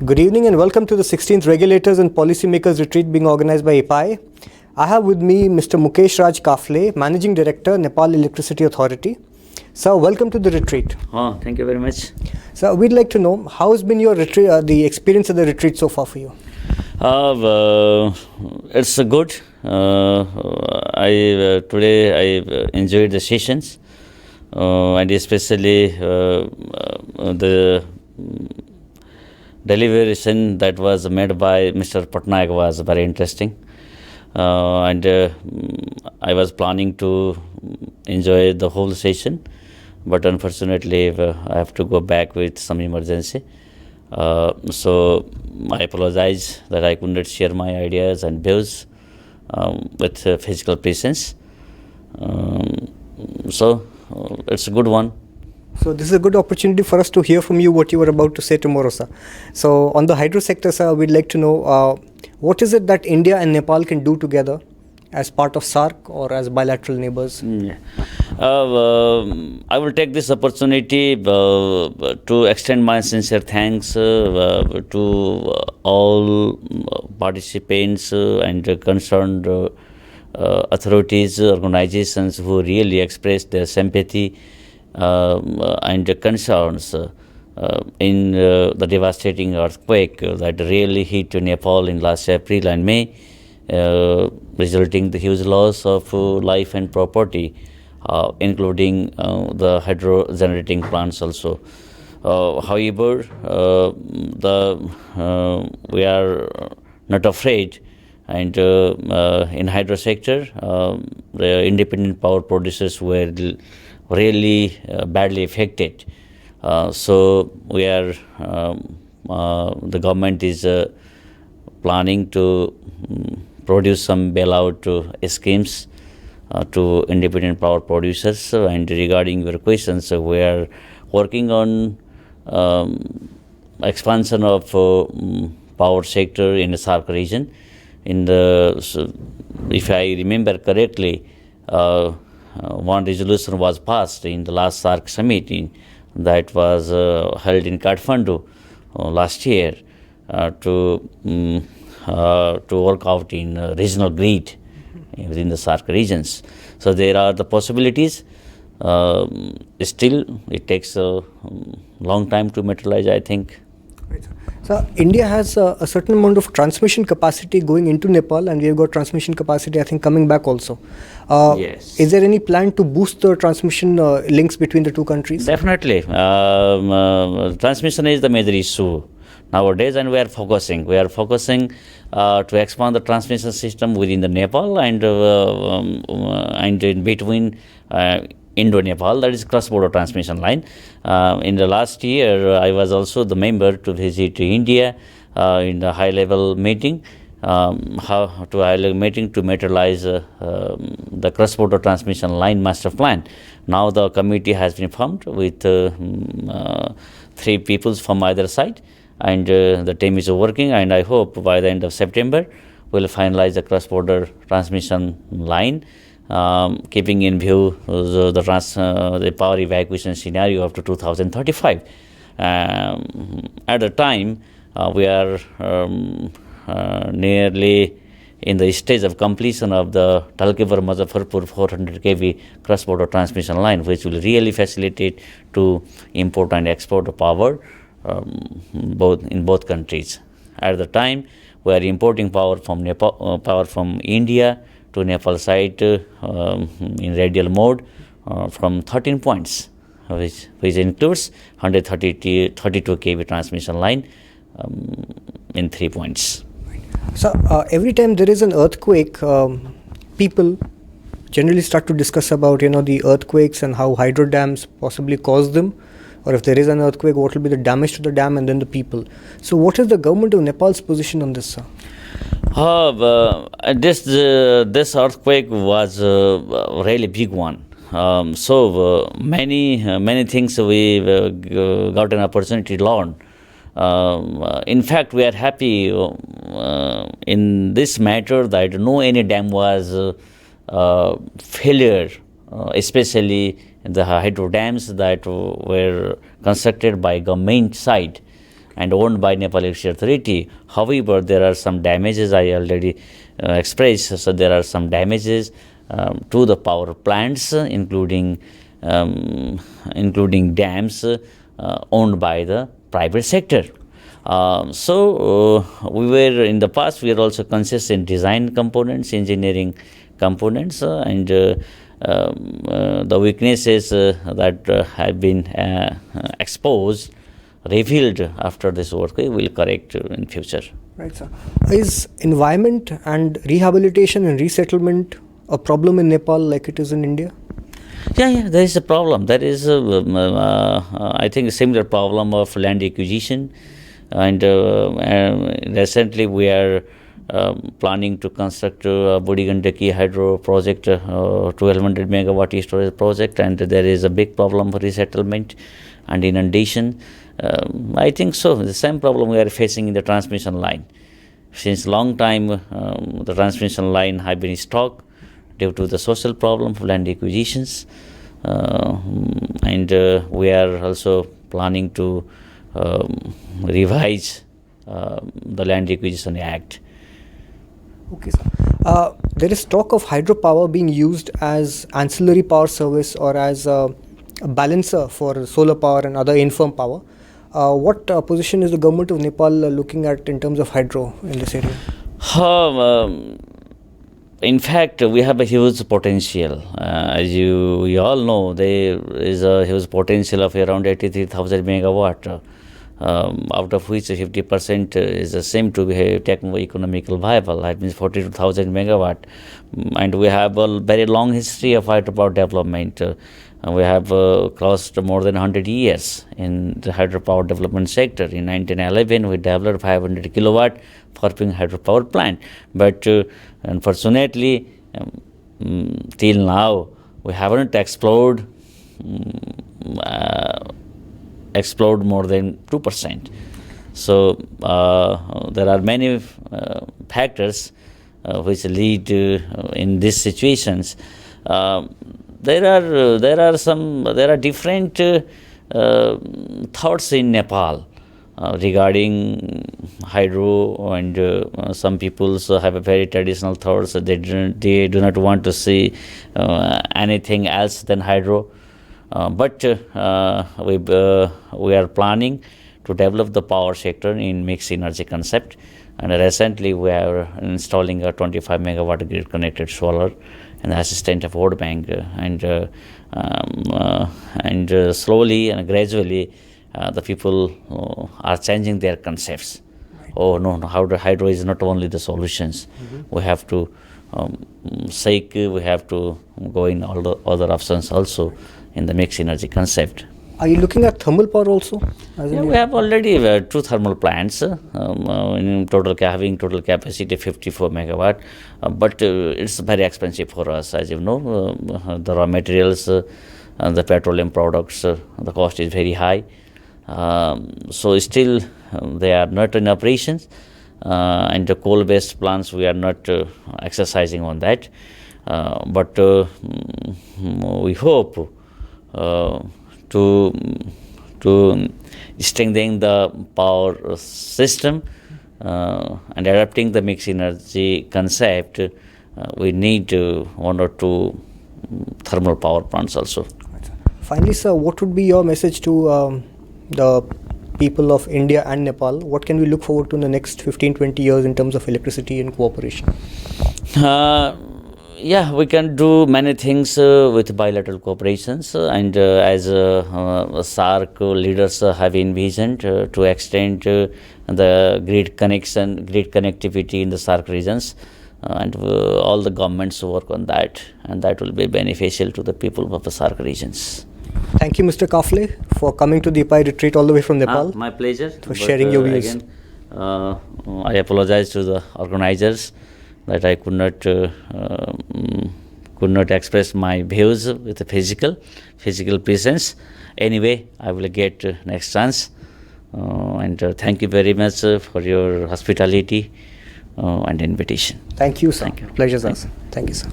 Good evening and welcome to the 16th Regulators and Policymakers Retreat being organized by EPI. I have with me Mr. Mukesh Raj, Managing Director, Nepal Electricity Authority. Sir, welcome to the retreat. Thank you very much. Sir, we'd like to know how has been your retreat, the experience of the retreat so far for you? It's good. Today I enjoyed the sessions, and especially the deliberation that was made by Mr. Patnaik was very interesting. And I was planning to enjoy the whole session, but unfortunately I have to go back with some emergency. So I apologize that I could not share my ideas and views with physical presence. So it's a good one. So this is a good opportunity for us to hear from you what you were about to say tomorrow, sir. So on the hydro sector, sir, we'd like to know what is it that India and Nepal can do together as part of SAARC or as bilateral neighbors? I will take this opportunity to extend my sincere thanks to all participants and concerned authorities, organizations who really expressed their sympathy and concerns in the devastating earthquake that really hit Nepal in last April and May, resulting the huge loss of life and property, including the hydro generating plants also. However, we are not afraid, and in hydro sector, the independent power producers were really badly affected. So we are, the government is planning to produce some bailout schemes to independent power producers. And regarding your questions, we are working on expansion of power sector in the SAARC region. If I remember correctly, one resolution was passed in the last SAARC summit that was held in Kathmandu last year to work out in regional grid within the SAARC regions. So there are the possibilities. Still, it takes a long time to materialize, I think. Right. So India has a certain amount of transmission capacity going into Nepal, and we have got transmission capacity, I think, coming back also. Yes. Is there any plan to boost the transmission links between the two countries? Definitely. Transmission is the major issue nowadays, and we are focusing. To expand the transmission system within the Nepal and in between Indo-Nepal, that is cross-border transmission line. In the last year, I was also the member to visit India in the high-level meeting, to materialize the cross-border transmission line master plan. Now the committee has been formed with 3 people from either side, and the team is working, and I hope by the end of September we'll finalize the cross-border transmission line, keeping in view the power evacuation scenario up to 2035. At the time, we are nearly in the stage of completion of the Talkevar-Muzaffarpur 400 kV cross-border transmission line, which will really facilitate to import and export the power in both countries. At the time, we are importing power from Nepal, power from India to Nepal side in radial mode from 13 points, which includes 132 kV transmission line in 3 points. So every time there is an earthquake, people generally start to discuss about the earthquakes and how hydro dams possibly cause them, or if there is an earthquake, what will be the damage to the dam and then the people. So what is the government of Nepal's position on this, sir? This earthquake was a really big one. So many things we got an opportunity to learn. In fact, we are happy in this matter that no any dam was failure, especially the hydro dams that were constructed by government side. and owned by Nepal Electricity Authority. However, there are some damages I already expressed. So there are some damages to the power plants, including dams owned by the private sector. We were in the past, we are also conscious in design components, engineering components, and the weaknesses that have been exposed, revealed after this work, we will correct in future. Right, sir. Is environment and rehabilitation and resettlement a problem in Nepal like it is in India? Yeah, there is a problem. There is, I think, a similar problem of land acquisition. And recently we are planning to construct a Budigandaki hydro project, 1200 megawatt storage project, and there is a big problem for resettlement and inundation. I think so. The same problem we are facing in the transmission line. Since long time, the transmission line have been stopped due to the social problem of land acquisitions, and we are also planning to revise the Land Acquisition Act. Okay, sir. There is talk of hydropower being used as ancillary power service or as a balancer for solar power and other infirm power. What position is the government of Nepal looking at in terms of hydro in this area? In fact, we have a huge potential. As we all know, there is a huge potential of around 83,000 megawatt, out of which 50% is seemed to be techno-economical viable. That means 42,000 megawatt. And we have a very long history of hydropower development. We have crossed more than 100 years in the hydropower development sector. In 1911, we developed 500 kilowatt Farping hydropower plant. But unfortunately, till now, we haven't explored more than 2%. So there are many factors which lead in these situations. There are different thoughts in Nepal regarding hydro, and some people have a very traditional thoughts. They do not want to see anything else than hydro. But we are planning to develop the power sector in mixed energy concept, and recently we are installing a 25 megawatt grid connected solar and the assistant of World Bank, and slowly and gradually the people are changing their concepts. Oh no, hydro is not only the solutions. We have to we have to go in all the other options also in the mixed energy concept. Are you looking at thermal power also? We have already 2 thermal plants, in having total capacity 54 megawatt, but it's very expensive for us. As you know, the raw materials, the petroleum products, the cost is very high. So still they are not in operations, and the coal-based plants we are not exercising on that. But we hope to strengthen the power system and adapting the mixed energy concept. We need 1 or 2 thermal power plants also. Finally, sir, what would be your message to the people of India and Nepal? What can we look forward to in the next 15-20 years in terms of electricity and cooperation? We can do many things with bilateral cooperations, and as SAARC leaders have envisioned to extend the grid connectivity in the SAARC regions, and all the governments work on that, and that will be beneficial to the people of the SAARC regions. Thank you, Mr. Kafle, for coming to the IPAI retreat all the way from Nepal. My pleasure. For sharing your views. Again, I apologize to the organizers that I could not express my views with the physical presence. Anyway, I will get next chance. And thank you very much for your hospitality and invitation. Thank you, sir. Thank you. Pleasure, sir. Thank you, sir.